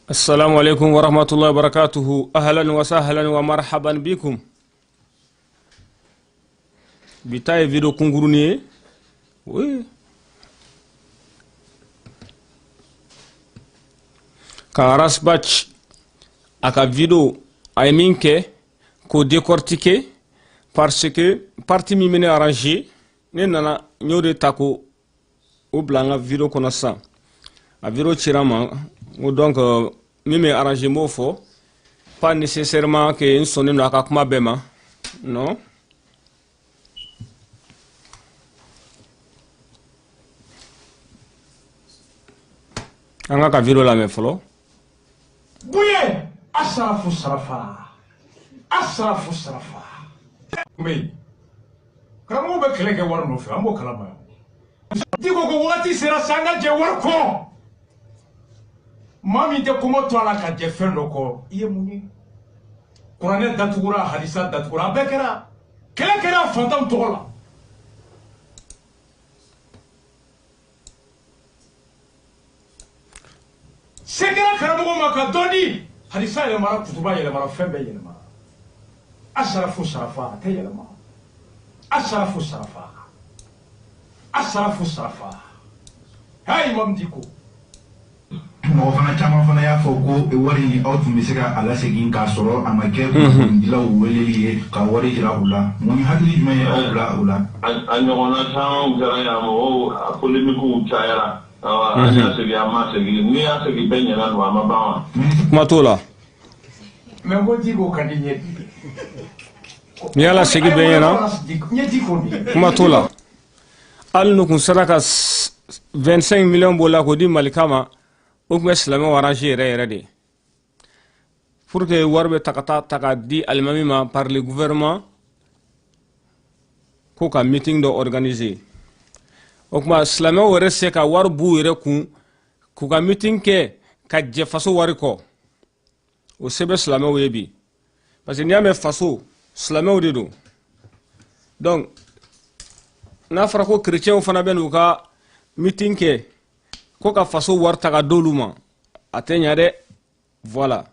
السلام عليكم ورحمة الله وبركاته. أهلا وسهلا ومرحبا بكم. بتاعي فيديو كونغروني. Oui. Karas batch aka vidéo ay minke ko décortiquer parce que partie mi mene arrangé ne nana nyode tako o blanga vidéo kono sa a vidéo tirama donc mi arrangé mo fo pas nécessairement que une sonne no aka kuma bema non anga ka vidéo la me folo Bouye, asrafu sarafa. Asrafu sarafa. Mais, quand on veut que les war no fait, on va calmer. Dis que wati sera sanga je war ko. Mami te comment toi la ka je faire loko. Iye muni. Qur'an datura hadisa datura bekera. Kela kera fantam tola. Sekera karamogo makadoni hadisa ile mara kutuba ile mara fembe ile mara asharafu sharafa te ile mara asharafu sharafa asharafu sharafa hay mamdiko mo fana chama fana ya fo ko e wari ni auto misika ala segin ka soro amake ko ndila weleli ye ka wari jira hula mo ni hadli me ya ula anyona chama ngara ya mo polemiku chayara anya segi ama segi ni ya segi benya na no amabawa matola mengo digo kadinye ni ala segi benya na matola al no kun saraka 25 millions bola ko di malikama o kuma islamo arrangé yere de pour que warbe taka di almamima par le gouvernement ko ka meeting do organiser o kuma islamo were se ka war bu yere ku ka meeting ke ka je faso wari ko o sebe islamo webi parce que ni ame faso islamo de do donc na fara ko chrétien fana benu ka meeting ke ko ka faso war taga doluma atenya de voilà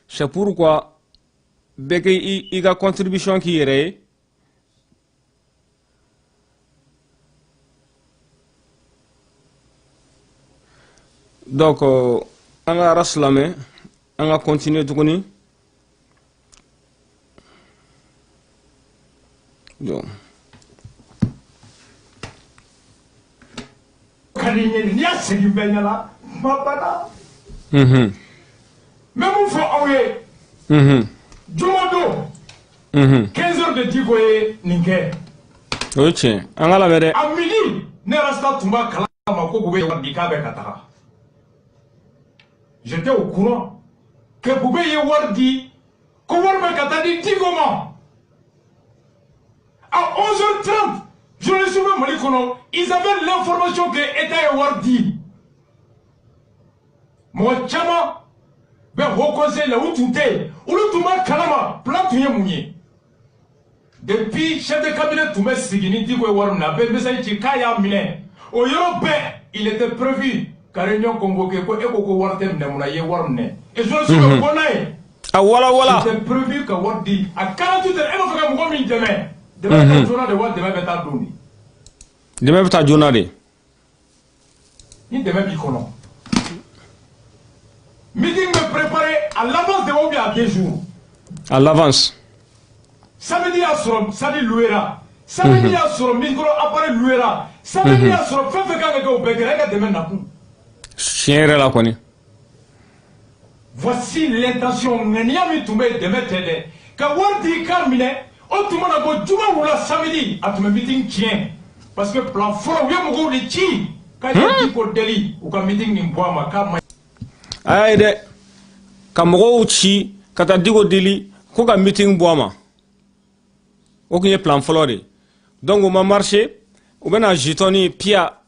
c'est pourquoi beke i ga contribution ki yere donc on va raslamé on va continuer tuguni donc kadinye ni asegi benya la mabana même faut awe jumodo 15 heures de digoye ninke ok on va la mere à midi ne rasta tumba kala ko gobe wadi ka be katara. J'étais au courant que Boubé Wardi, que Warbe Katadi Digoma. À 11h30, je le suis même Malikono, ils avaient l'information que était Wardi. Moi, Chama, ben, Rokonse, la Outouté, ou le Touma Kalama, Platouye Mounier. Depuis, chef de cabinet Toumé Sigini, Digo Warna, Ben Messaïti Kaya Mine, au Yoruba, il était prévu. Réunion convoquée pour Eko Wartem Namunaye Warne. Et je le suis le bonnet. Ah voilà. C'était prévu que Wardi, à 48 heures, elle va faire un moment demain. Demain, le journal de Ward demain va être donné. Demain va être journal. Ni demain, Bikono. Meeting me préparé à l'avance de Wabi à 2 jours. À l'avance. Samedi à Sorom, Sadi Louera. Samedi à Sorom, micro appareil Louera. Samedi à Sorom, fait au Bégrega demain Napou. Chien la connaît. Voici l'intention Neniami Toumé de mettre des. Kawardi Kamine, Otumana Bodjuma ou la samedi, à tout meeting tient. Parce que plan fort, oui, mon les chi. Quand il dit pour Delhi, ou quand meeting n'importe quoi. Aïe, Kamoro chi, kata digo Delhi, koka meeting boama. Aucun plan floré. Donc, on m'a marché, on m'a jetoni pia.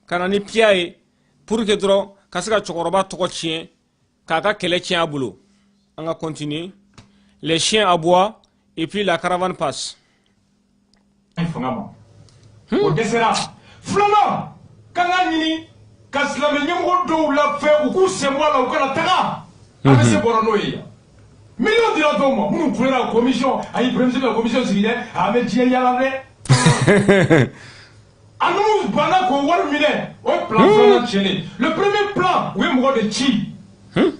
Kanani piaye pour que dron kasika chokoroba toko chien kaka kele chien à boulot. On va continuer. Les chiens aboient et puis la caravane passe. Au dessert, Flamand, Kanganini, ka silamɛ ɲɛmɔgɔ dɔw lafɛn u k'u senbɔ a la u kana taga an bɛ se bɔra n'o ye yan million dira dɔw ma minnu kulela commission a y'i premier ministre ka commission sigi dɛ a bɛ diɲɛ yala dɛ a n'u banna k'o wari minɛ o ye plan filanan tiɲɛnen le premier plan u ye mɔgɔ de ci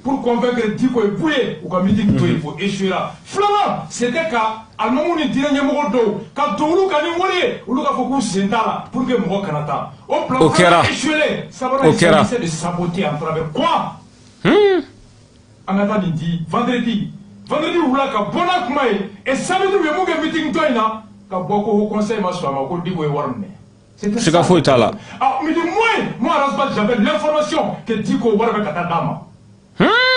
pour convaincre Diko et Bouye ou comme il dit qu'il faut échouer là. Flamand, c'était qu'à Almamou ni dire Nyamogo do, quand Toulou kani wole, ou l'on a beaucoup sentala pour que Moko Kanata. Au plan échoué, ça va essayer de saboter en travers quoi? Anata dit vendredi, ou là, quand Bonak Maï, et samedi, nous avons un meeting toina, quand beaucoup au conseil m'a soigné, quand Diko et Warne. C'est qu'à foutre là. Ah, mais du moins, moi, Rasbal, j'avais l'information que Diko Warne Katadama.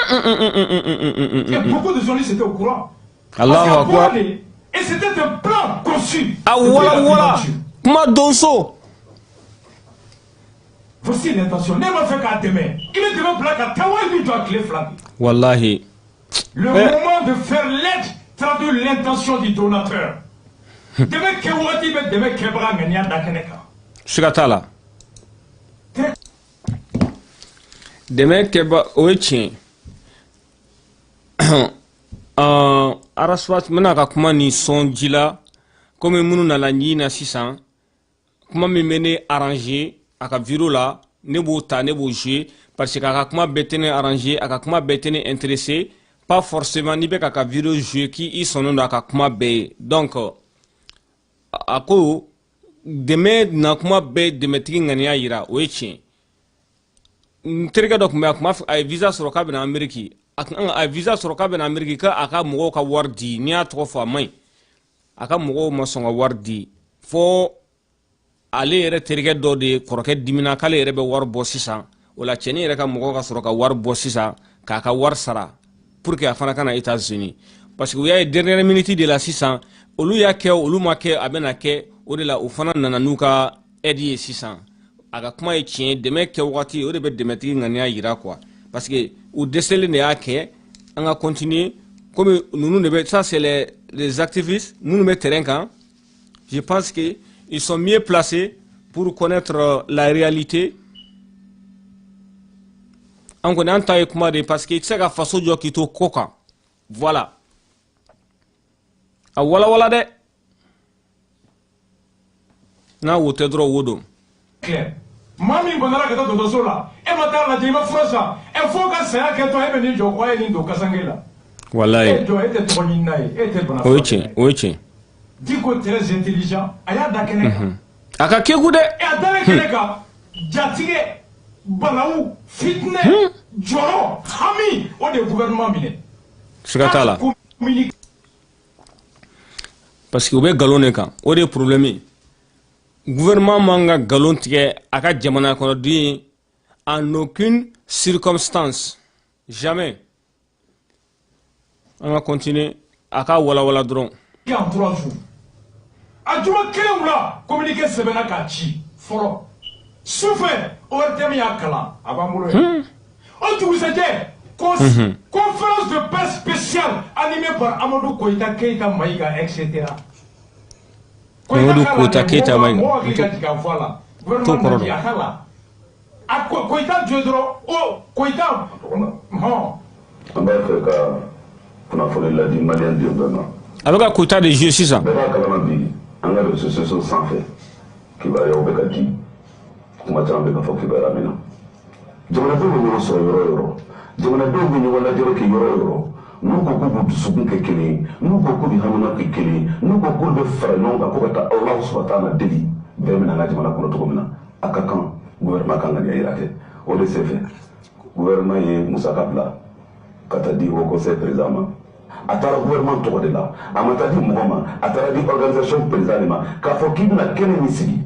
Et beaucoup de journalistes étaient au courant. Allah Akbar. Et c'était un plan conçu. Ah voilà. Comment donso? Voici l'intention. Ne m'a fait qu'à demain. Il est demain blague à Tawaï lui doit clé flanc. Wallahi. Le moment de faire l'aide traduit l'intention du donateur. Demain Kewati bet demain Kebra Ngania Dakeneka. Shikatala. Demain Keba Oechen. Araswat mena ka kuma ni sonji la comme munu na la na sisan kuma mi mene arranger aka viro la ne bo ta ne bo jouer parce que aka kuma betene arranger aka kuma betene intéressé pas forcément ni be ka viro jouer qui ils sont dans aka kuma be donc ako deme na kuma be demetri ngania yira oechen nterga dok me kuma ay visa sur ka na Amerique a visa sur ka ben Amerique ka aka mugo ka wardi ni a to fa mai aka mugo ma songa wardi fo ale yere terge do de koroke dimina kale yere be war bo sisan wala cheni yere ka mugo ka sur ka war bo sisan ka ka war sara pour que afana kana États-Unis parce que ya dernière minute de la sisan olu ya ke olu ma ke abena ke o de la o fana nana nuka edi sisan aga kuma e chien deme ke wakati o de be demetri ngania yira quoi parce que ou déceler ne yake on va continuer comme nous ça c'est les activistes nous met terrain quand je pense que ils sont mieux placés pour connaître la réalité on connaît un taille comment de parce que c'est la façon de qui to koka voilà ah voilà de na wote dro wodo Mami ngondara kata do sola e mata la jima frosa e foka saya ke to e be ni joko e ni do kasangela wallahi e do ete to ni nai ete bona oche Diko très intelligent aya da keneka aka ke gude e adare keneka jatige balawu fitne joro hami o de gouvernement mine sikatala parce que o be galone kan o de problème gouvernement manga galon tige aka jamana kono di en aucune circonstance jamais on va continuer aka wala dron en 3 jours adjuma kele wula communiquer sebena ka ci foro souffre o temi akala abamulo on tu vous était conférence de presse spéciale animée par Amadou Koïta Keita Maïga etc. Amadou Koïta Keita Maïga voilà gouvernement di akala akko Koïta Diodro o Koïta amba ka kuna fole la di malien di bana avec Koïta de jeu 6 ans baba kala bi anga le association sans fait qui va yo beka di kuma tambe ka foki bara mina jamana do mo so yoro jamana do mo wala jero ke yoro nous beaucoup de soukun ke kele nous beaucoup de hamana ke kele nous beaucoup de frelon ka ko ta Allah subhanahu wa ta'ala deli be mina na jamana ko to mina akakan gouvernement kan ga irate o de se fait gouvernement ye Moussa Kabla kata di au conseil président atara gouvernement to de la amata di moma atara di organisation président ka fo kibna kene misigi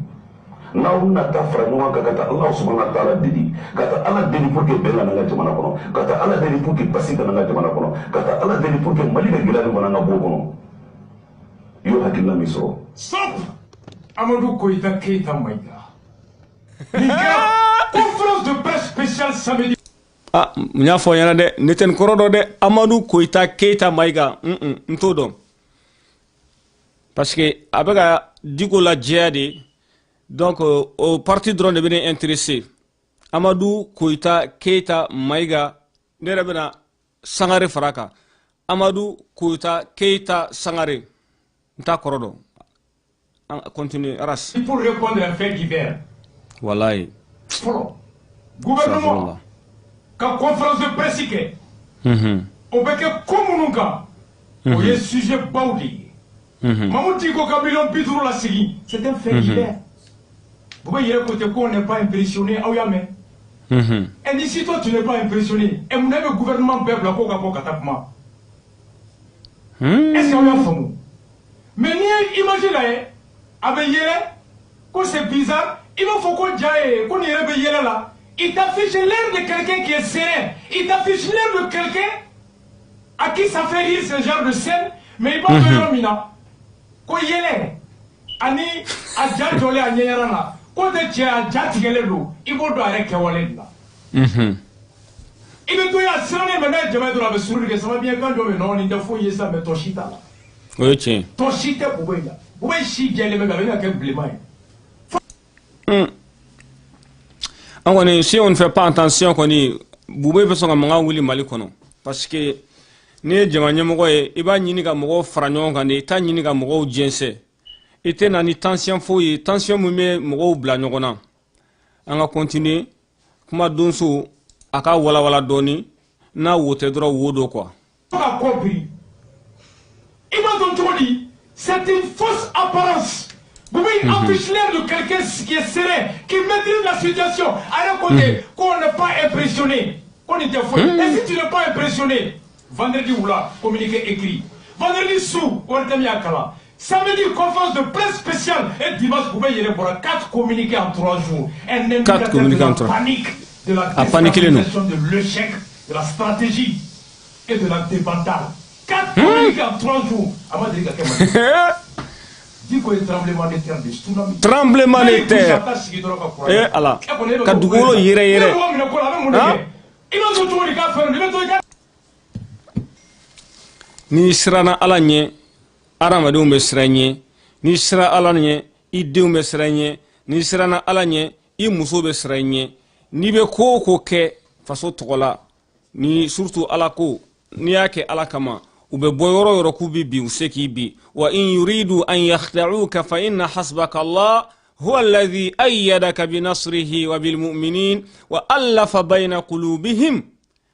na una ta frelon ka kata Allah subhanahu wa ta'ala deli kata ala deli pour que bela na jamana ko kata ala deli pour que pasika na jamana ko kata ala deli pour que mali de gilani ko na bo ko yo hakilla misro stop Amadou Koïta Keita Maïga conférence de presse spéciale samedi ah nya fo yana de neten korodo de Amadou Koïta Keita Maïga ntodo parce que abega diko la jihadi donc au parti drone de bien intéressé Amadou Koita Keita Maïga Nerebena Sangare Faraka Amadou Koita Keita Sangare Nta Korodo. Continue Aras. Pour répondre à un fait divers. Wallahi. Follow. Gouvernement. Quand conférence de presse est. On peut que comme nous cas. On est sujet baudi. Maman dit qu'au Cameroun Bidou la série. C'est un fait divers. Vous voyez côté qu'on n'est pas impressionné. Ah oui mais. Et d'ici toi tu n'es pas impressionné. Et vous avez le gouvernement peuple à Coca Cola tapement. Est-ce qu'on y a un faux? Mais imaginez là. Avec Yélé, quand c'est bizarre, il faut qu'on dirait qu'on irait avec Yélé là. Il t'affiche l'air de quelqu'un qui est serein. Il t'affiche l'air de quelqu'un à qui ça fait rire ce genre de scène. Mais il va faire Mina. Quand Yélé, Ani, Adja Jolé à Nyerana, quand tu es Adja Tigelelo, il va doit arrêter Kewale là. Il veut doit y avoir un ménage de mettre dans la souris que ça va bien quand je me non, il faut y ça, mais ton chita là. Oui, tiens. Ton chita pour là. Oui, si j'ai les mecs avec si on ne fait pas attention, on est boubé parce qu'on a Willy Malikono. Parce que ne jamanya mogoye iba nyini ga mogo franyon ga ne ta nyini ga mogo jense. Ete na ni tension foyi, tension mume mogo bla nyogona. Anga continuer kuma donso aka wala doni na wote dro wodo quoi. Pas compris. Iba don todi. C'est une fausse apparence. Vous voyez, affiche l'air de quelqu'un qui est serein, qui maîtrise la situation, à un côté, qu'on n'est pas impressionné, qu'on était fou. Et si tu n'es pas impressionné, vendredi ou là, communiqué écrit. Vendredi sous, on était mis à Kala. Samedi, conférence de presse spéciale. Et dimanche, vous voyez, il y a 4 communiqués en 3 jours. Un indicateur de la panique, de la déstabilisation, de l'échec, de la stratégie et de la débandade. 4 communiqués en 3 jours. Avant de dire dis qu'il y a tremblement de terre, des tsunamis. Tremblement de terre. Eh, Allah. Kadugolo yere. Ni sirana ala nye, aramadenw bɛ siran ɲɛ. Ni sira ala ɲɛ, I denw bɛ siran ɲɛ. Ni sirana ala ɲɛ, I muso bɛ siran ɲɛ. Ni bɛ ko o ko kɛ faso tɔgɔ la, ni surtout ala ko, ni y'a kɛ ala kama. وبيبويرو يركوبي بي وسكي بي وإن يريدوا أن يخدعوك فإن حسبك الله هو الذي أيدك بنصره وبالمؤمنين وألف بين قلوبهم.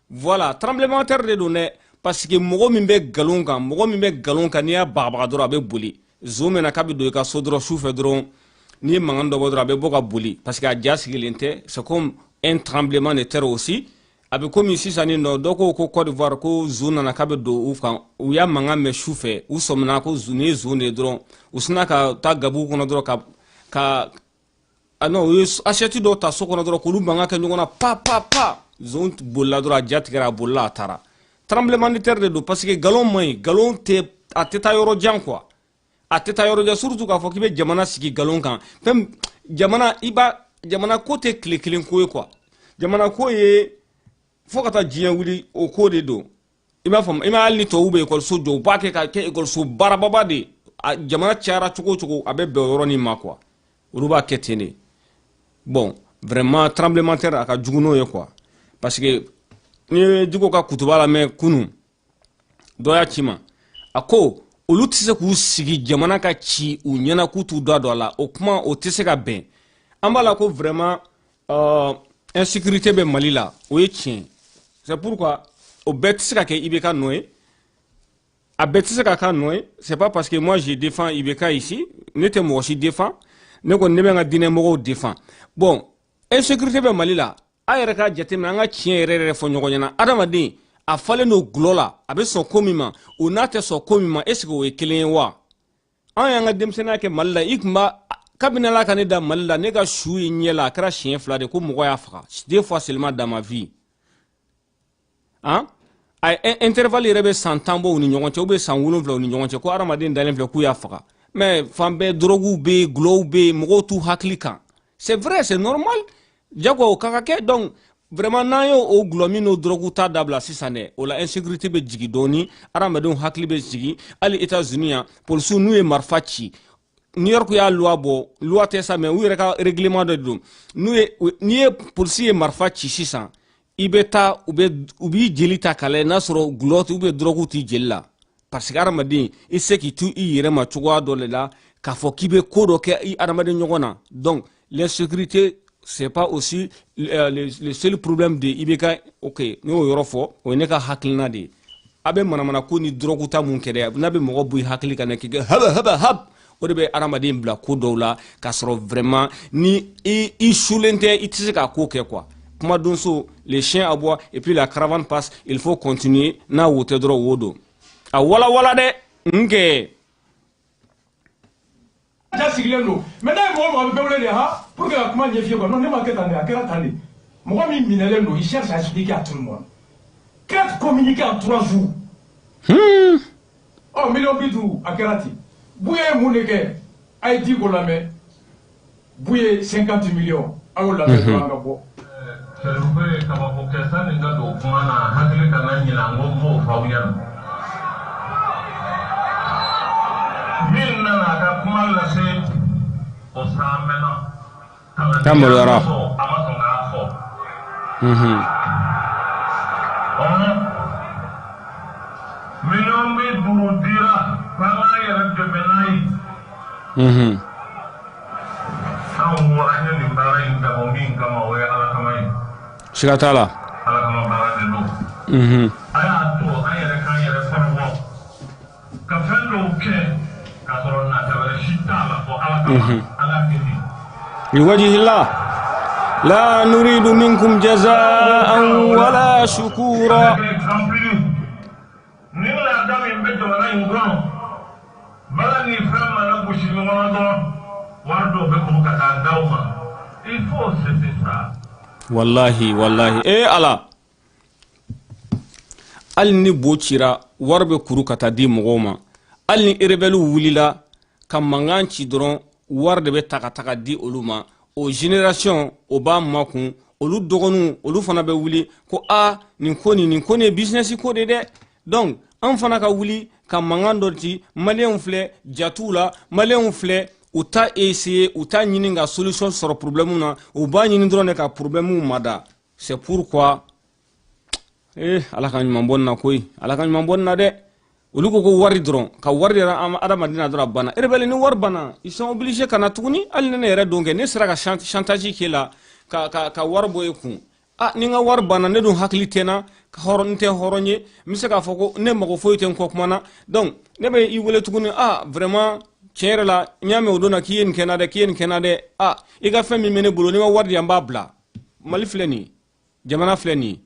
Voilà, tremblement de terre de donner parce que mogo min be galonka ni ya bagbaga doro abe boli zome na kabi do ka sodro soufe doro ni mangando bodro abe boka boli parce que a jasigilente c'est comme un tremblement de terre aussi. Abe comme ici ça ni no doko ko Côte d'Ivoire ko zona na kabe do ufkan u ya manga me choufe u somna ko zone zone dron usna ka ta gabu kono dro ka ano acheti do ta soko dro ko lu manga ka nyona pa zone bolla dro jat gara bolla tara tremblement de terre de do parce que galon te ateta yoro jan quoi ateta yoro ja surtout ka fo kibe jamana sigi galon kan fem jamana côté clé ko quoi jamana ko ye faut que tu aies au cours de dos. Il m'a dit que tu as école so jo ba ke ka ke école so barababa de jamana tiara chuko abe beoroni makwa uruba ketene. Bon, vraiment tremblement de terre aka juguno ye quoi parce que ni diko ka kutuba la me kunu doya chima ako olu tise ku sigi jamana ka chi u nyana kutu do la o kuma o tise ka ben ambala ko vraiment insécurité be Mali la o ye tien. C'est pourquoi au Betisaka ke Ibeka Noé à Betisaka ka Noé c'est pas parce que moi je défends Ibeka ici n'était moi aussi défend ne ko ne nga dine mo défend bon insécurité be Mali la ayere ka jete na nga tien rere fo nyogo nyana adamadi a fale no glola abe son komima o nate so komima est-ce que o ekelen wa an yanga demsena ke Mali la ikma kabina la kaneda Mali la ne ga shu nyela kra chien fla de ko mo ya fra deux fois seulement dans ma vie. Hein? Intervalle rebe 100 ans bo ni ɲɔgɔn cɛ ou be 107 ni ɲɔgɔn cɛ ko adamaden dalen filɛ k'u y'a faga mais fan bɛɛ drogue be glow be mɔgɔw t'u hakili kan c'est vrai c'est normal jago o ka kɛ donc vraiment n'an y'o o gulɔmi n'o drogue ta dabila sisan dɛ o la insécurité be jigi dɔɔni adamadenw hakili be jigi hali États-Unis yan polisiw n'u ye marifa ci New York y'a loi tɛ sa mais u yɛrɛ ka règlement de don n'i ye polisi ye marifa ci sisan i bɛ taa u b'i jeli ta k'a lajɛ n'a sɔrɔ gulɔ ou bien drogue t'i jeli la parce que adamaden i se k'i tu i yɛrɛ ma cogoya dɔ de la k'a fɔ k'i bɛ ko dɔ kɛ i adamaden ɲɔgɔn na donc l'insécurité c'est pas aussi le seul problème de IBK. Ok, ne y'o yɔrɔ fɔ o ye ne ka hakilina de ye a bɛ manamana ko ni drogue ta mun kɛ dɛ n'a bɛ mɔgɔ bɔ i hakili kan k'i kɛ hab o de bɛ adamaden bila ko dɔw la k'a sɔrɔ vraiment ni i sulen tɛ i tɛ se k'a ko kɛ quoi. Kuma donso les chiens aboient et puis la caravane passe, il faut continuer n'a wo tɛ dɔrɔn wo don a wala dɛ nke ja sigilen don mais n'a ye mɔgɔ mɔgɔ bɛ wele de ha pour que ka kuma ɲɛf'i quoi non ne ma kɛ tan de a kɛra tan de mɔgɔ min minɛlen don il cherche à expliquer à tout le monde qu'est-ce communiqué en 3 jours oh million bidu a kɛra ten Bouye ye mun de kɛ a ye 10 ko lamɛn Bouye 50 millions a y'o lamɛn dɔrɔn ka bɔ Sɛrifu kabako kɛ sani ka don kuma na hakili kana ɲina n ko n b'o f'aw ɲɛna min nana a ka kuma lase o san mɛnna a ma sɔn k'a fɔ miliyɔn bi 5 dira k'an k'an yɛrɛ dɛmɛ n'a ye anw an ye nin baara in dabɔ min kama o ye Ala kama ye siga t'a la Ala kama baara de don a y'a to an yɛrɛ k'an yɛrɛ kɔrɔbɔ ka fɛn dɔw kɛ k'a sɔrɔ nata wɛrɛ si t'a la fɔ Ala kama an ka kɛ ten لوجه الله لا نريد منكم جزاء ولا شكورا ni laada min bɛ jamana in kɔnɔ bala ni fɛn mana gosi ɲɔgɔn na dɔrɔn wari dɔw bɛ kuru ka taa d'aw ma il faut cesser ça wallahi ala hali ni bo cira wari bɛ kuru ka taa di mɔgɔw ma hali ni rebelle wulila ka mankan ci dɔrɔn wari de bɛ ta ka taga di olu ma o génération o b'a makun olu dɔgɔninw olu fana bɛ wuli ko nin ko ni business ko de dɛ donc an fana ka wuli ka mankan dɔ ci maliyɛnw filɛ jatuw la maliyɛnw filɛ u t'a essayer u t'a ɲini ka solution sɔrɔ problème na u b'a ɲini dɔrɔn de ka problème mada c'est pourquoi ala ka ɲuman bɔ nin na koyi ala ka ɲuman bɔ nin na dɛ olu ko wari dɔrɔn ka wari yɛrɛ adamaden na dɔrɔn bana rebelle ni wari bana ils sont obligés ka na tuguni hali ne yɛrɛ don kɛ ne sera ka chantage kɛ la ka wari bɔ e kun ni ka wari bana ne dun hakili tɛ n na hɔrɔn tɛ hɔrɔn ye n bɛ se k'a fɔ ko ne mago foyi tɛ n kɔ kuma na donc ne bɛ i wele tuguni vraiment tiɲɛ yɛrɛ la n y'a mɛn o don na k'i ye nin kɛ n na dɛ i ka fɛn min bɛ ne bolo n'i ma wari di yan n b'a bila Mali filɛ nin ye jamana filɛ nin ye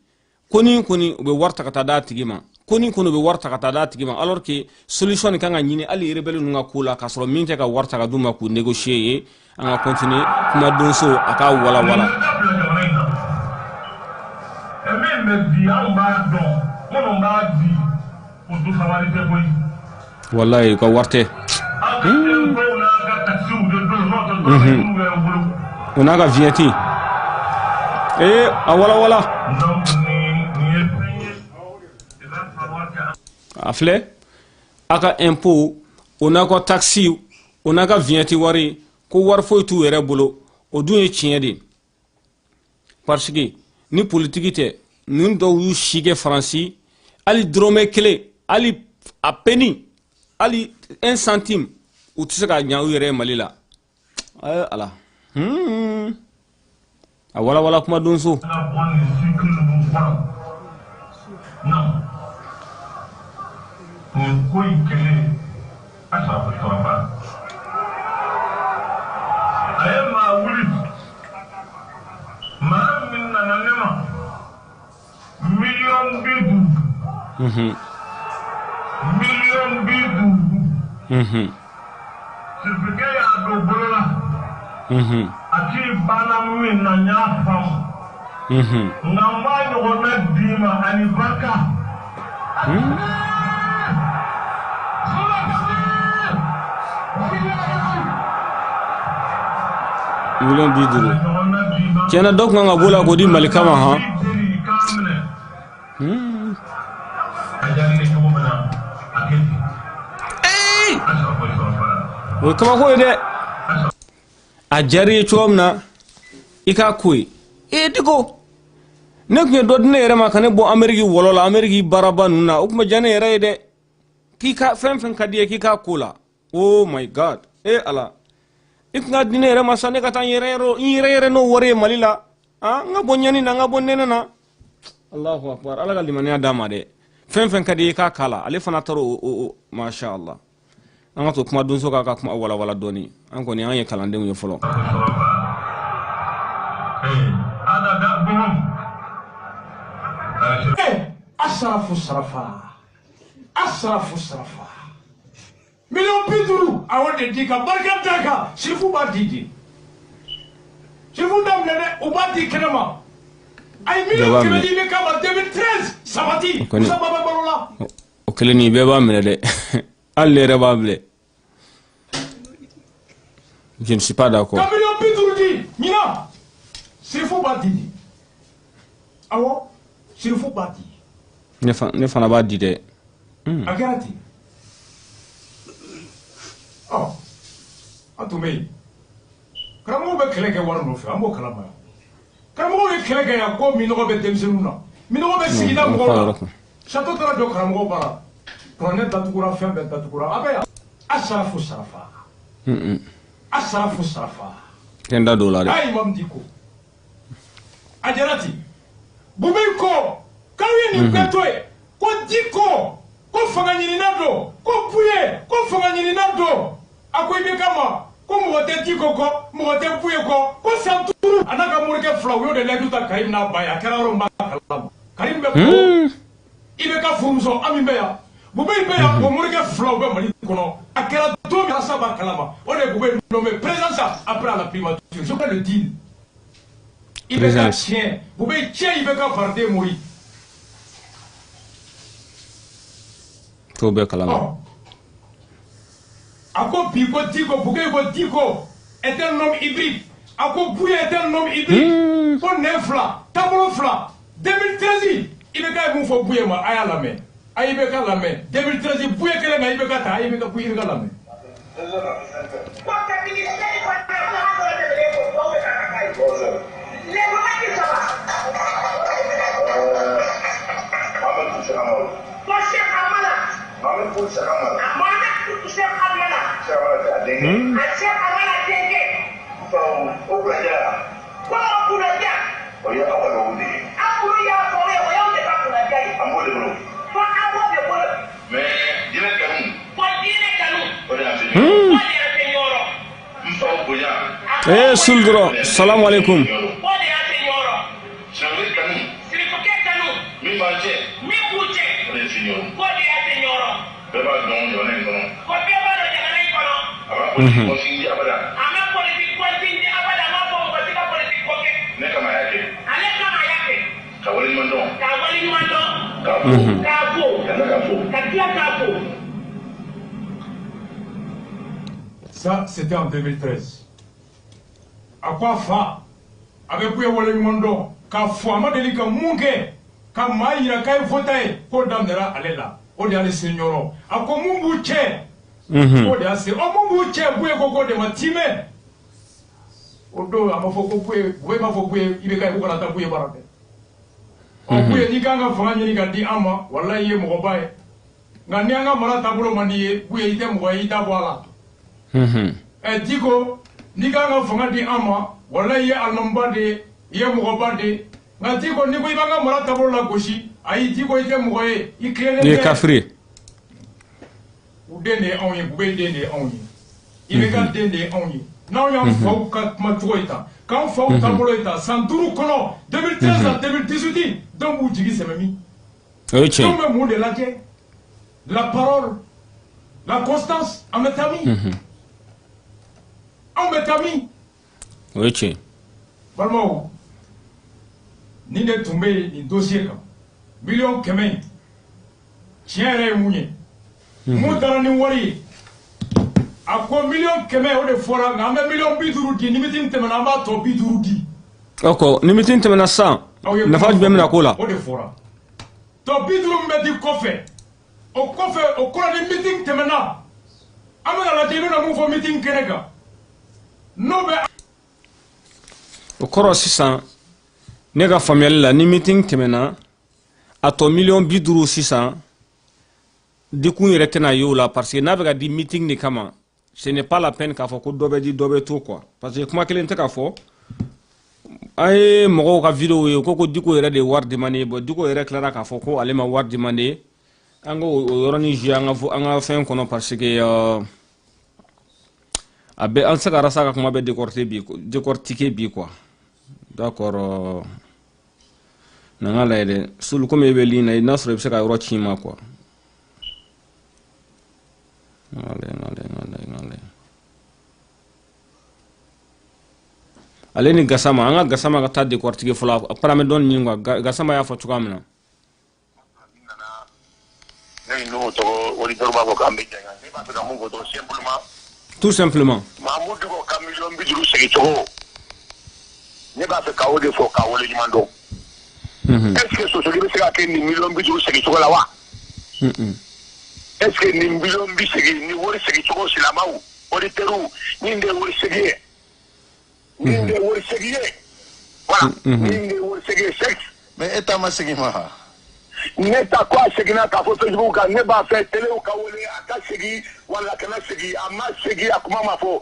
ko ni u bɛ wari ta ka taa d'a tigi ma ko ni u bɛ wari ta ka taa d'a tigi ma alors que solution kan ka ɲini hali rebelle ninnu ka ko la k'a sɔrɔ min tɛ ka wari ta ka d'u ma k'u négocier ye an ka continuer kuma donso a k'a walawala. min bɛ di anw b'a dɔn minnu b'a di o dufamani tɛ koyi wallahi ka wari tɛ aw ka tempow n'a ka taxiw de don n'o tɛ dɔrɔmɛ 5 bɛ n bolo o n'a ka vignette a walawala donc nin ye fɛn ye il va falloir que a filɛ a ka impôt o n'a ka taxi o n'a ka vignette wari ko wari foyi t'u yɛrɛ bolo o dun ye tiɲɛ de parce que ni politique tɛ ninnu dɔw y'u si kɛ Faransi hali dɔrɔmɛ 1 hali a penny hali 1 centime u tɛ se ka ɲa u yɛrɛ ye Mali la ala a walawala kuma donso nin ko in kɛlen a sɔrɔ tɔrɔba a ye maa wuli maa min nana ne ma miliyɔn 50 miliyɔn 50 sirifike y'a don bolo la a t'i banna min na n y'a faamu nka n b'a ɲɔgɔnna d'i ma ani barika million 50 tiɲɛ na dɔ kun kan ka bɔ la k'o di Malika ma han o kama ko de a jari chomna ika koy digo nek me do ne rema kane bo ameriki wolola ameriki barabanu na o kuma jane rede kika fen kadie kika kula oh my god ala iknga dine rema sane kata yere no wore malila nga bonyani na nga bonnena na Allahu akbar ala gal limani adama de fen kadie ka kala ale fana taro masha Allah anga to kuma dunso ka kuma wala doni an ko ni an ye kalande mu folo ada da bom asrafu sarafa million biduru awon de ka barka daka shifu ba didi shifu dam ne ubati kenema ay million kemedi be ka ba 2013 sabati sababa balola o keleni be ba mene de alle rebable je ne suis pas d'accord million biduru di mina shifu ba didi awo shifu ba didi ne fana ba di de agarati atumei karamo be keleke war no fe ambo kalama karamo be keleke ya ko mi no be demsenuna mi no be sigida ngola chateau tara do karamo bara pronet tatukura fe be tatukura abeya asrafu sarafa tenda dollar ay mam diko ajarati bubei ko kawi ni kwetoe ko diko ko fanganyini nado ko puye ko fanganyini nado akoibe kama ko mote diko ko mote puye ko santuru anaka murke flow yo de leduta karim na baya kararo ma kalam karim be ko ibe ka fumso amimbe ya bubei be ya ko murke flow be mali kono akera to mi asaba kalama o de bubei nommé présence après la primature je peux le dire ibe ka chien bubei chien ibe ka farde mori tobe kalama ako biko diko bugay ko diko est un homme hybride ako bouye est un homme hybride ko nefla tabolo fla 2013 ibeka mu fo bouye ma aya la main ay ibeka la main 2013 bouye kele na ibeka ta ibeka bouye la main Suldro, salam alaikum. Ça, c'était en 2013. À quoi fa avec vous wala mondo ka fama deli ka munke ka mayira kay fotaye ko damdera alela o de ale signoro ako mumbu che o de ase o mumbu che buye ko de matime o do amafoko buye mafoko buye ibe kay ko la ta buye barate o buye ni kanga fanga ni ka di ama wallahi ye mo baye ngani anga mara tabulo mandi buye ite mo ita bwala diko ni kanga fanga di ama wallahi ye almamba de ye mo bande ngati ko ni ko ibanga mara tabulo la goshi ayi diko ite mo ye ikrene ni kafri udene onye bube dene onye ibega dene onye na onye fo ka matoita kan fo tabulo ita santuru kono 2013 à 2018 donc vous digi c'est mami donc me mo de la parole la constance en metami en metami oui vraiment ni ne tombé ni dossier comme million kemé chien re munye mu dara ni wari ako million kemé o de fora ngame million biduru di ni mitin temana ba to biduru di oko ni mitin temana sa na fa be mena kola o de fora to biduru mbedi kofe o kofe o kola ni mitin temana amana la tebe na mu fo meeting keneka no be o koro sisan ne ka famiyali la ni meeting tɛmɛna a tɔ miliyɔn 50 sisan dikun yɛrɛ tɛna ye o la parce que n'a bɛ ka di meeting de kama ce n'est pas la peine k'a fɔ ko dɔ bɛ di dɔ bɛ to quoi parce que kuma kelen tɛ ka fɔ a ye mɔgɔw ka vidéo ye ko Diko yɛrɛ de ye wari demandé bon Diko yɛrɛ tilara k'a fɔ ko ale ma wari demandé an k'o yɔrɔnin jouer an ka fɛn kɔnɔ parce que a bɛ an tɛ se ka Rasta ka kuma bɛ décortiquer bi quoi d'accord n'an ka lajɛ dɛ Sulu komi e bɛ ligne na n'a sɔrɔ i bɛ se ka yɔrɔ ci n ma quoi ale ni Gassama an ka Gassama ka taa décortiquer fɔlɔ après an bɛ dɔɔni ɲini quoi Gassama y'a fɔ cogoya min na. ne n'o tɔgɔ auditeur b'a fɔ k'an bɛ jɛn ne b'a fɛ ka mun fɔ dɔrɔn simplement. tout simplement. Mahamudu Diko ka miliyɔn 50 segin cogo ne b'a fɛ k'o de fɔ k'a wale ɲuman dɔn. Est-ce que Sosoli bɛ se ka kɛ nin miliyɔn 50 segin cogo la wa? Est-ce que nin miliyɔn 50 ni wari segin cogo silamɛw auditeurs nin de wari segin ye. Nin de wari segin ye. Voilà. Nin de wari segin ye sexe. Mais e ta ma segin ma. Ne ta ko a seginna k'a fɔ Facebook kan ne b'a fɛ télé ka wele a ka segin wala kana segin a ma segin a kuma ma fɔ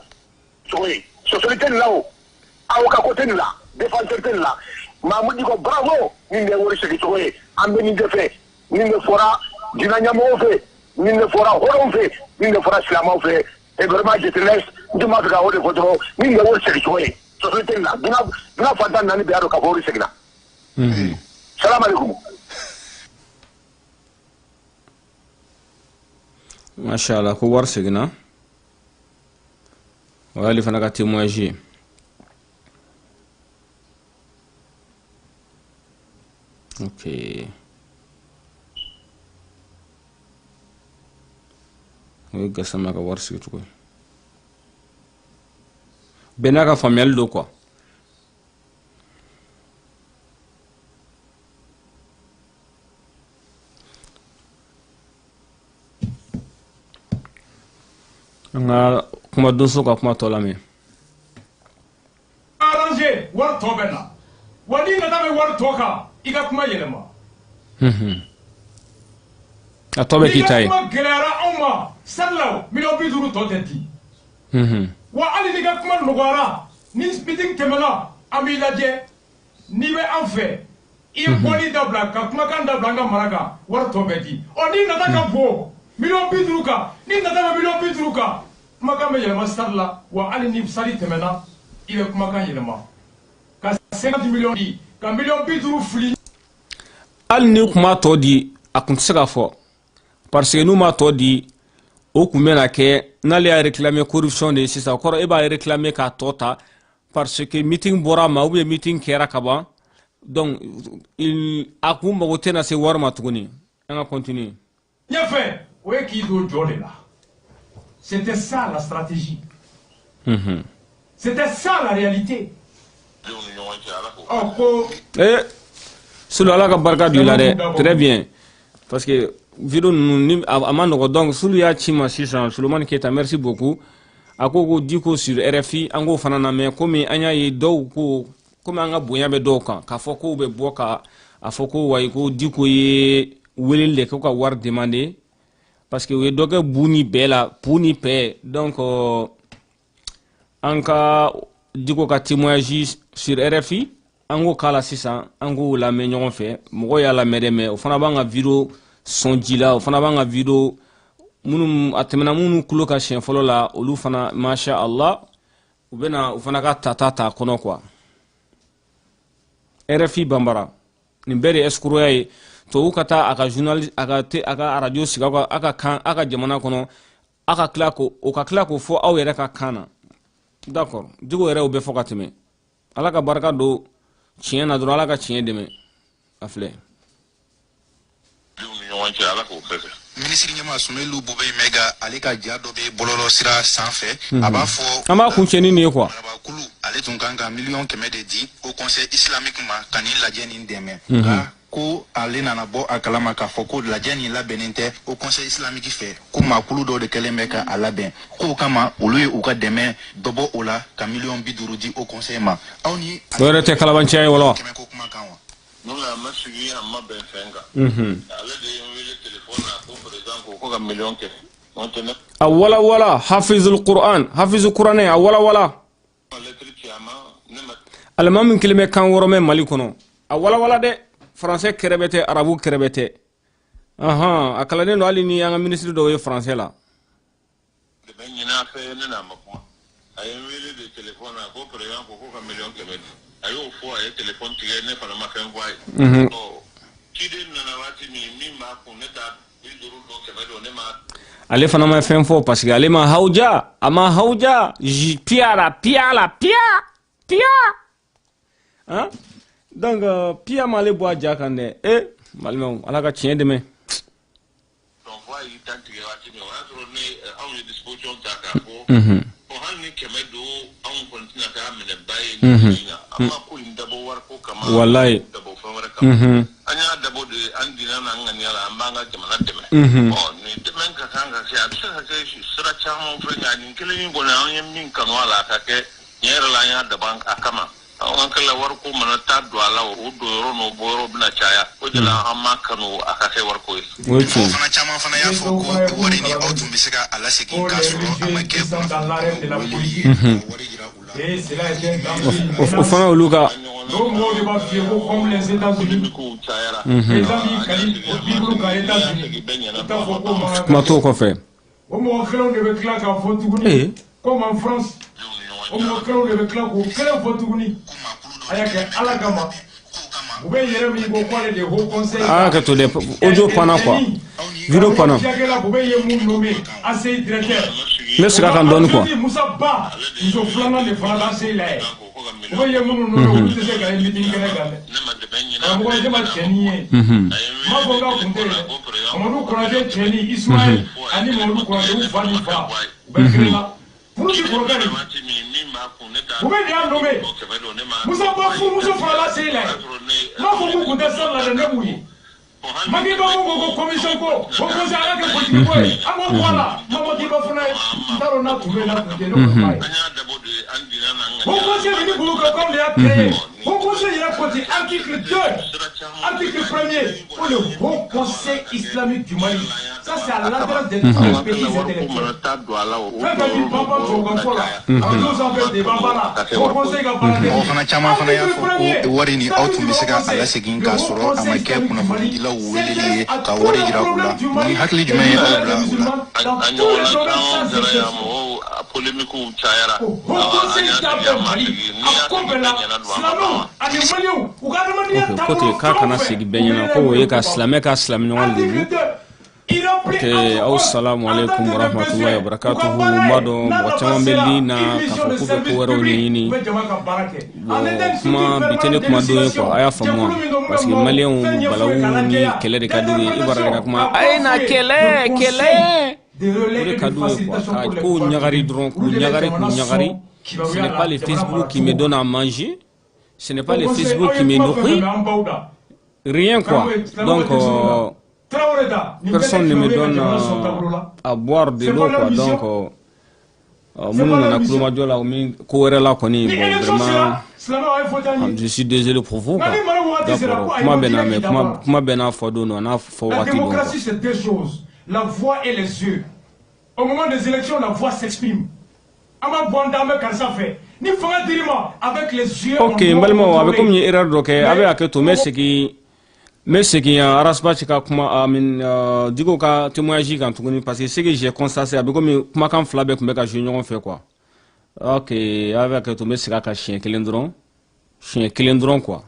cogo ye. Sosoli tɛ nin la o. Aw ka côté nin la défenseur tɛ nin la. Mahamudu Diko bravo nin de wari segin cogo ye an bɛ nin de fɛ nin de fɔra diinɛ ɲɛmɔgɔw fɛ nin de fɔra hɔrɔnw fɛ nin de fɔra silamɛw fɛ et vraiment je te laisse n tun b'a fɛ ka o de fɔ dɔrɔn nin de wari segin cogo ye Sosoli tɛ nin la dunan fantan naani bɛɛ y'a dɔn k'a fɔ wari seginna. Salam alaikum. Mashallah ko wari seginna o y'ale fana ka témoignage ye. Ok. O ye Gassama ka wari sigi cogo ye. Bɛɛ n'a ka faamuyali don quoi. An ka kuma donso ka kuma tɔ lamɛn. arranger wari tɔ bɛ na wa n'i nata bɛ wari tɔ kan i ka kuma yɛlɛma. A tɔ bɛ k'i ta ye. n'i ka kuma gɛlɛyara anw ma salila miliyɔn 50 tɔ tɛ di. wa hali n'i ka kuma nɔgɔyara ni meeting tɛmɛna an b'i lajɛ n'i bɛ an fɛ i ye bɔli dabila ka kumakan dabila an ka mara kan wari tɔ bɛ di ɔ n'i nata ka bon miliyɔn 50 kan n'i nata bɛ miliyɔn 50 kan kumakan bɛ yɛlɛma sari la wa hali ni sari tɛmɛna i bɛ kumakan yɛlɛma ka 50 miliyɔn di ka miliyɔn 50 fili. hali ni kuma tɔ di a kun tɛ se ka fɔ parce que n'u ma tɔ di o kun bɛna kɛ n'ale y'a réclamer corruption de ye sisan o kɔrɔ e b'a réclamer k'a tɔ ta parce que meeting bɔra a ma ou bien meeting kɛra ka ban donc a kun mago tɛna se wari ma tuguni an ka continuer. ɲɛfɛ o ye k'i don jɔ de la c'était ça la stratégie. C'était ça la réalité. Oh, eh, Sulu ala ka barika don i la dɛ très bien parce que vidéo ninnu a ma nɔgɔ donc Sulu y'a ci ma sisan Sulemani Keyita merci beaucoup a ko Diko sur RFI an k'o fana lamɛn komi an y'a ye dɔw ko komi an ka bonya bɛ dɔw kan k'a fɔ k'u bɛ bɔ ka a fɔ ko wayi ko Diko ye weleli de kɛ ka wari demander parce que u ye dɔ kɛ bu ni bɛɛ la pu ni pɛ donc an ka Diko ka témoignage sur RFI an k'o k'a la sisan an k'o lamɛn ɲɔgɔn fɛ mɔgɔw y'a lamɛn dɛ mais o fana b'an ka vidéo sɔn ji la o fana b'an ka vidéo minnu a tɛmɛna minnu tulo ka siɲɛ fɔlɔ la olu fana masha Allah u bɛna u fana ka tata ta kɔnɔ quoi. RFI Bambara nin bɛɛ de escroya ye tubabu ka taa a ka journaliste a ka radio sigi a ka kan a ka jamana kɔnɔ a ka tila k'o fɔ aw yɛrɛ ka kan na d'accord Diko yɛrɛ o bɛ fɔ ka tɛmɛ ala ka barika don tiɲɛ na dɔrɔn ala ka tiɲɛ dɛmɛ a filɛ. Ministre ɲɛma Sumelu Bube Mega ale ka ja dɔ bɛ bɔlɔlɔ sira sanfɛ a b'a fɔ an b'a kuncɛ ni nin ye quoi. Kulu ale tun kan ka miliyɔn 100 de di au conseil islamique ma ka nin lajɛ nin dɛmɛ nka ko ale nana bɔ a kalama k'a fɔ ko lajɛ nin labɛnnen tɛ au conseil islamique fɛ ko maakulu dɔw de kɛlen bɛ ka a labɛn k'o kama olu ye u ka dɛmɛ dɔ bɔ o la ka miliyɔn 50 di au conseil ma aw ni wɛrɛ tɛ kalabanciya ye wala kɛmɛ ko kuma kan wa nuna ma sigi a ma bɛn fɛn kan ale de ye n wele telefɔni na ko président ko ka miliyɔn kɛ n'o tɛ ne a wala wala hafizul kuranɛ a wala wala lettre ci a ma ne ma alima min kelen bɛ kan wɔɔrɔ mɛn mali kɔnɔ a wala wala dɛ français kɛrɛbɛ tɛ arabu kɛrɛbɛ tɛ a kalannen don hali ni an ka ministre dɔw ye français la de bɛ ɲin'a fɛ ne n'a ma kuma a ye n wele de telefɔni na ko président ko ka miliyɔn 100 di a y'o fɔ a ye telefɔni tigɛ ne fana ma fɛn fɔ a ye ciden nana waati min b'a kun ne ta 50 don 100 don ne ma ale fana ma fɛn fɔ parce que ale ma hawja a ma hawja pia donc pia m'ale bɔ a ja kan dɛ malimɛw ala ka tiɲɛ dɛmɛ donc wa yi tan tigɛ waati min o y'a sɔrɔ ne anw ye disposition ta k'a fɔ hali ni 100 don anw kɔni tɛna k'a minɛ ba ye nin na an ma ko in dabɔ wariko kama wallahi dabɔ fɛn wɛrɛ kama an y'a dabɔ de an dina n'an ŋaniya la an b'an ka jamana dɛmɛ nin dɛmɛ ka kan ka kɛ a bɛ se ka kɛ sira caman fɛ nka nin kelen in kɔni an ye min kanu a la a ka kɛ tiɲɛ yɛrɛ la an y'a dabɔ a kama an ka kɛla wariko mana taa don a la o don yɔrɔ n'o bɔ yɔrɔ bɛna caya o de la an ma kanu a ka kɛ wariko ye o fana caman fana y'a fɔ ko wari ni aw tun bɛ se ka a lasegin k'a sɔrɔ a ma kɛ wari yira u la o fana olu ka kuma t'o kɔfɛ o mɔgɔ kelenw de bɛ tila k'a fɔ tuguni comme en France o mɔgɔ kelenw de bɛ tila k'o kelen fɔ tuguni a y'a kɛ ala kama u bɛ yɛrɛ min ko k'ale de haut conseil ka to dɛ audio panna quoi video panna u bɛ ye mun nommé ACI directeur n bɛ segin a kan dɔɔni quoi Musa Ba muso filanan de fana bɛ ACI la ye u bɛ ye minnu nommé olu tɛ se ka ye meeting kɛnɛ kan dɛ karamɔgɔ ne ma cɛ ni ye n b'a fɔ n ka kun tɛ dɛ Mamadu Konate cɛ ni Ismaël ani Mamadu Konate u fa ni fa u bɛ kelen na furu ti kɔrɔkɛ de u bɛ nin y'a nommé Musa Ba furu muso fana la ACI la ye n b'a fɔ k'u kun tɛ sira la dɛ ne b'u ye Maki ba ko commission ko o conseil ala ke politique ko ye an ko wala Maki ba fana n t'a dɔn n'a tun bɛ na kun tɛ ne ko f'a ye o conseil ni bolo ka comme de y'a créé o conseil yɛrɛ côté article 2 article 1er pour le haut conseil islamique du Mali ça c'est à l'adresse de tous les pays intellectuels fɛn fɛn bi banba tubabukan fɔ la a bɛ n'o sanfɛ de banba la o conseil ka baara kɛ o fana caman fana y'a fɔ ko wari ni aw tun bɛ se ka a lasegin k'a sɔrɔ a ma kɛ kunnafonidilaw weleli ye ka wari yira u la ni hakili jumɛn ye aw bila u la a ɲɔgɔnna kɛra yan mɔgɔw polémiquew cayara o conseil t'a bɛɛ Mali a ko bɛɛ la silamɛw ani maliyɛnw u ka adamadenya taabolo k'a kana segi bɛɛ ɲɛna ko o ye ka silamɛ ka silamɛɲɔgɔn lebu aw salamu alaikum warahmatullahi wabarakatuhu n b'a dɔn mɔgɔ caman bɛ li na k'a fɔ k'u bɛ ko wɛrɛw ɲɛɲini kuma bi tɛ ne kuma don ye quoi a y'a faamu wa parce que maliyɛnw balawu ni kɛlɛ de ka d'u ye Ibara de ka kuma a ye na kɛlɛ o de ka d'u ye quoi ka kow ɲagari dɔrɔn k'u ɲagari ce n'est pas le Facebook qui me donne à manger ce n'est pas le Facebook qui me nourrit rien quoi donc personne ne me donne à boire de l'eau quoi donc minnu nana kulomajɔ la ko wɛrɛ la kɔni bon vraiment je suis désolé pour vous quoi d'accord kuma bɛ na mais kuma bɛ n'a fɔ don n'a fɔ waati don quoi. C'est deux choses, la voix et les yeux. Au moment des élections, la voix s'exprime. Avec les yeux. Ok, n balimaw a bɛ komi ye erreur dɔ kɛ a bɛ hakɛ to n bɛ segin Arasba ka kuma Diko ka témoignage kan tuguni parce que ce que j'ai constaté a bɛ komi kumakan fila bɛɛ tun bɛ ka jouer ɲɔgɔn fɛ quoi. Ok, a bɛ hakɛ to n bɛ segin a kan siɲɛ kelen dɔrɔn quoi.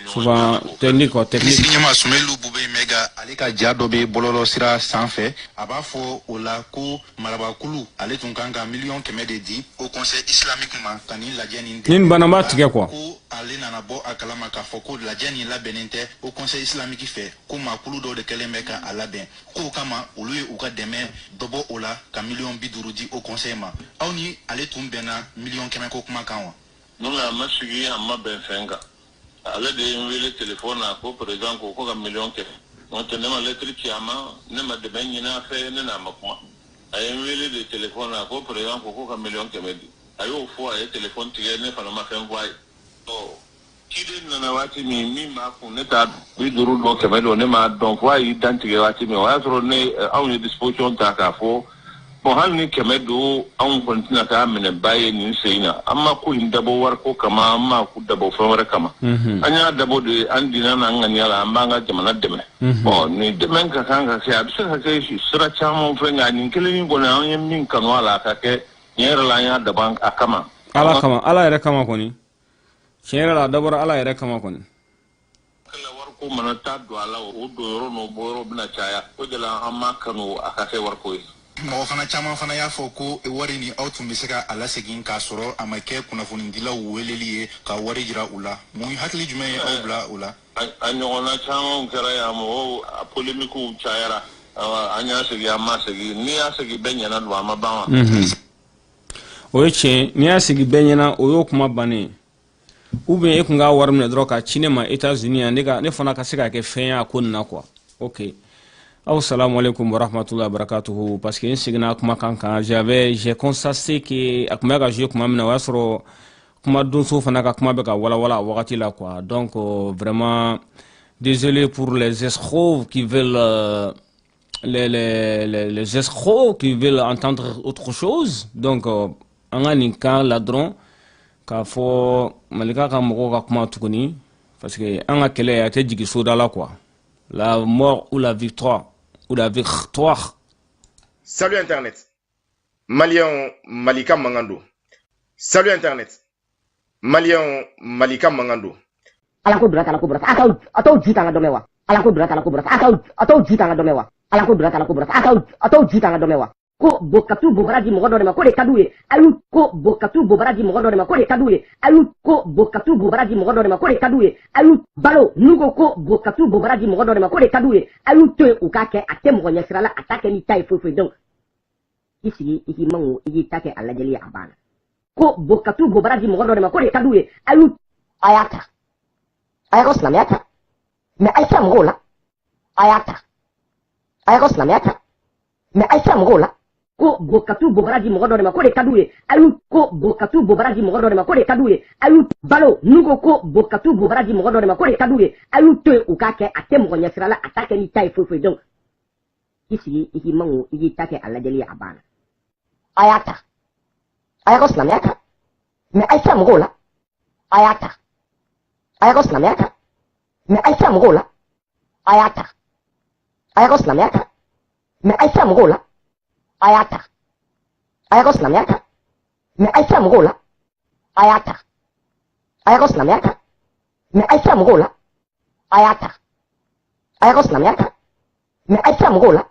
Souvent technique. Ɲɛma Sumelu Bube Mega ale ka ja dɔ bɛ bɔlɔlɔ sira sanfɛ a b'a fɔ o la ko marabakulu ale tun kan ka miliyɔn 100 de di au conseil islamique ma ka nin lajɛ nin nin bana b'a tigɛ quoi ko ale nana bɔ a kalama k'a fɔ ko lajɛ nin labɛnnen tɛ au conseil islamique fɛ ko maakulu dɔw de kɛlen bɛ ka a labɛn k'o kama olu ye u ka dɛmɛ dɔ bɔ o la ka miliyɔn 50 di au conseil ma aw ni ale tun bɛnna miliyɔn 100 ko kuma kan wa nuna masigi amma ben fenga ala de wele telephone ko president ko ka million ke on te nema lettre ki ama ne ma de ben yina fe ne na makuma ay wele de telephone ko president ko ka million ke medi ayo fo ay telephone tige ne fa ma fen voy to kide na wati mi ma ko ne ta bi duru do ke medo ne ma donc voy identique wati mi wa tro ne aw ni disposition ta ka fo bon hal ni kemedo an kontina ta mene baye ni seina amma ko hindabo war ko kama amma ku dabo fawara kama anya dabo de andina na ngani ala amma nga jamana deme bon ni demen ka kanga se abse ka ke shi sira chamo fenga ni kelini gona an min kanu ala ka ke nyera la nya daban akama ala yare kama koni nyera la dabora ala yare kama koni kala war ko mana ta do ala o do yoro no boro bina chaya ko de la amma kanu aka se war ko mɔgɔ fana caman fana y'a fɔ ko wari ni aw tun bɛ se ka a lasegin k'a sɔrɔ a ma kɛ kunnafonidilaw weleli ye ka wari jira u la mun hakili jumɛn ye aw bila u la a ɲɔgɔnna caman kɛra yan mɔgɔw a polemikiw cayara an y'a segi an ma segi n'i y'a segi bɛɛ ɲɛna don a ma ban wa o ye tiɲɛ n'i y'a segi bɛɛ ɲɛna o y'o kuma bannen ou bien e kun ka wari minɛ dɔrɔn ka ci ne ma États-Unis yan ne fana ka se ka kɛ fɛn ye a ko nin na quoi ok. Assalamu alaikum wa rahmatullahi wa barakatuhu. Parce que j'ai constaté que a kuma ka jouer kuma mina wa sɔrɔ kuma donso fana ka kuma bɛ ka wala wagati la quoi. Donc vraiment désolé pour les escrocs qui veulent les escrocs qui veulent entendre autre chose. Donc an ka nin kan la dɔrɔn k'a fɔ Malika ka mɔgɔw ka kuma tuguni parce que an ka kɛlɛ a tɛ jigin soda la quoi. La mort ou la victoire. Ou la victoire. Salut Internet. Malien Malika Mangando. Salut Internet. Malien Malika Mangando. Alako drata. Atau juta nga domewa. Alako drata. Atau juta nga domewa. Alako drata. Atau juta nga domewa. Ko bokatu bobaraji mogodo ma ko de kaduye. Ayu ko bokatu bobaraji mogodo ma ko de kaduye. Ayu ko bokatu bobaraji mogodo ma ko de kaduye. Ayu balo nugo ko bokatu bobaraji mogodo ma ko de kaduye. Ayu to ukake ate mo nyasirala atake ni tai fofo donc. Isi mangu take alajeli abana. Ko bokatu bobaraji mogodo ma ko de kaduye. Ayu ayata. Ayako slamyata. Me aisha mgola. Ayata. Ayako slamyata. Me aisha mgola. Ko bokatu bobaraji mogodo ma ko de kaduye ayu ko bokatu bobaraji mogodo ma ko de kaduye ayu balo nugo ko bokatu bobaraji mogodo ma ko de kaduye ayu to ukake ate mo nyasirala atake ni tai fofo donc isi mangu take alajeli abana ayata ayako slamyata me aisha mgola ayata ayako slamyata me aisha mgola ayata ayako slamyata me aisha mgola ayata ayako slamyata me aisha mgola ayata ayako slamyata me aisha mgola ayata ayako slamyata me aisha mgola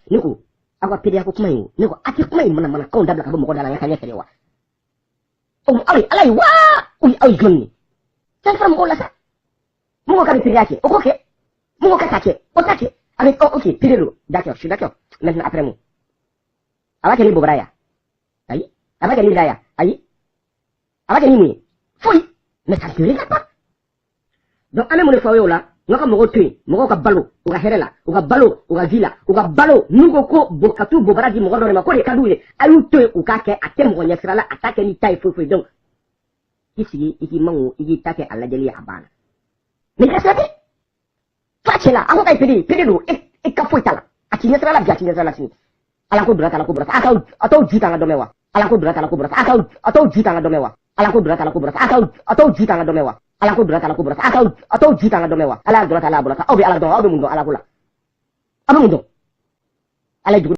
niku agwa pidi yako kuma hiyo niku ati kuma hiyo mana kaunda dabla kabo mgoda la yakanya kelewa alai wa ai gonni sasa mgola sa mungo kani pidi yake okoke mungo katake otake avec ok pidi lo d'accord je suis d'accord maintenant après moi abake ni bobraya ayi abake ni daya ayi abake ni mui foi mais ça ne regarde pas donc ame mo fawe ola ngaka mo gote mo ka balo uga herela uga balo uga vila uga balo nugo ko bokatu bobaraji mo godo ma ko de kaduye ayu to ukake ate mo nyasirala atake ni tai fofo donc isi mangu take alajeli abana mais kasati fachela ako kay pedi do e ka foi tala ati nyasirala bi ati nyasirala sini alako drata atau juta nga domewa alako drata atau juta nga domewa alako drata atau juta nga domewa alako drata atau juta nga domewa ala drata la bulaka obi ala do obi mundo ala kula abu mundo ala